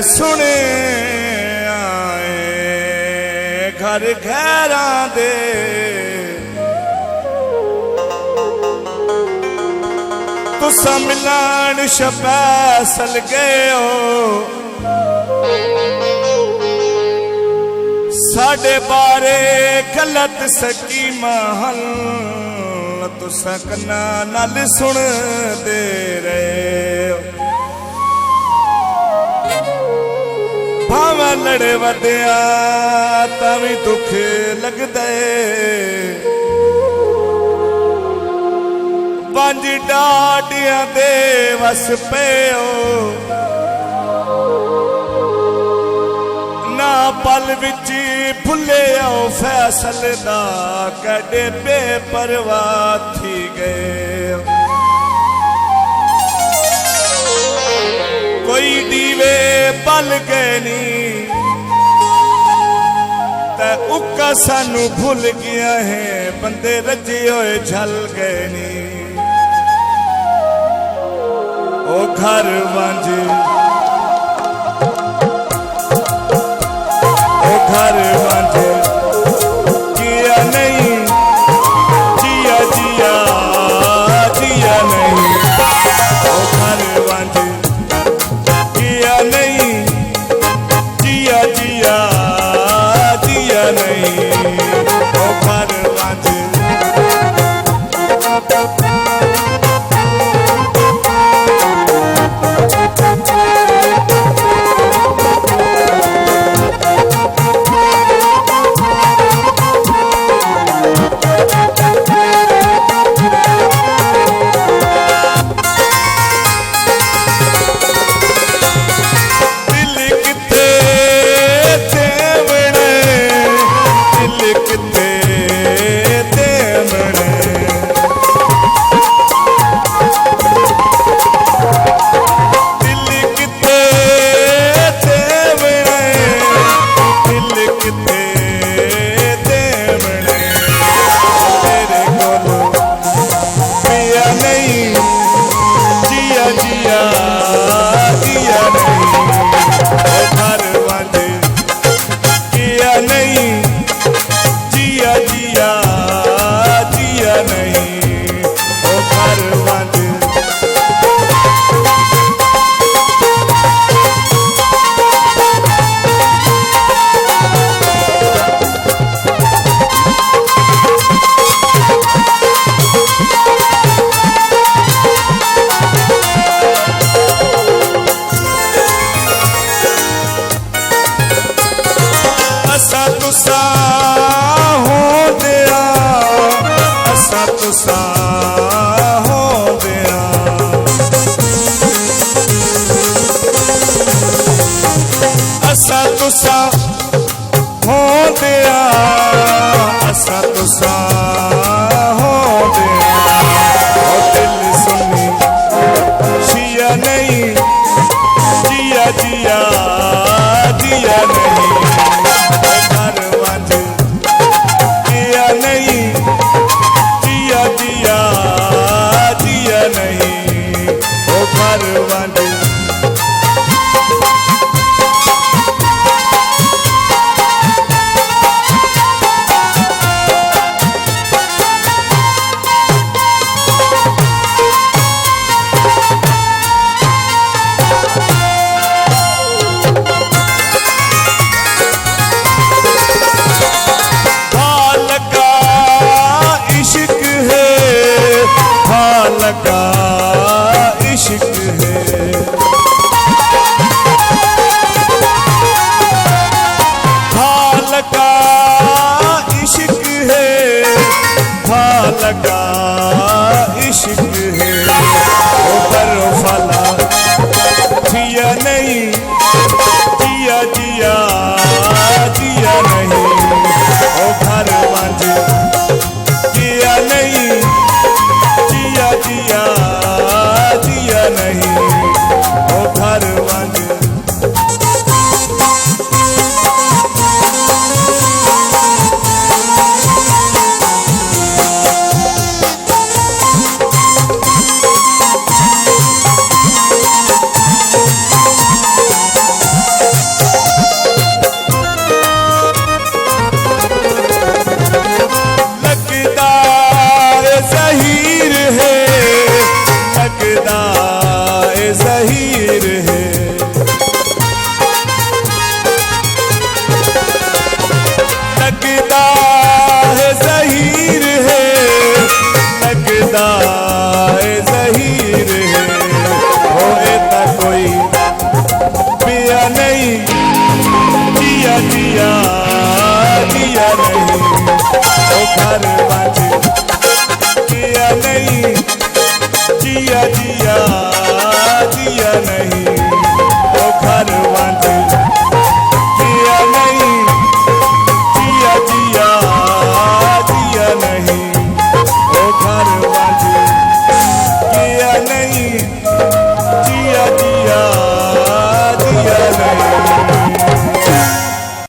सुने आए घर घैरा दे तुसा मिलान शपैसल गए हो साढ़े बारे गलत सकीमा हल तुसा कन्ना नाल सुन दे रहे हो भावे लड़े वधिया तावी दुख लगदे पंज डाडियां दे वस पे हो ना पल विच भुले आओ फैसल दा कड़े बेपरवाह थी गए कोई दीवे बल गए नी ते उक्का सानू भूल गया है बंदे रजे होए झल गए नी ओ घर वांझ ओ घर वांझ जिया नहीं जिया जिया जिया नहीं ओ घर वांझ जिया नहीं जिया जिया जिया नहीं ओ घर वांझ तुसा हो दिया असा तुसा हो दिया असा तुसा हो दिया असा तुसा हो दिया ओ दिल सुनी जिया नहीं जिया जिया जिया नहीं लगा इश्क है हाँ लगा इश्क है हाँ लगा इश्क है ओ बरो फला जिया नहीं जिया जिया जिया नहीं ओ घर वांझ जिया नहीं जिया जिया जिया नहीं ओ घर वांझ नहीं जिया जिया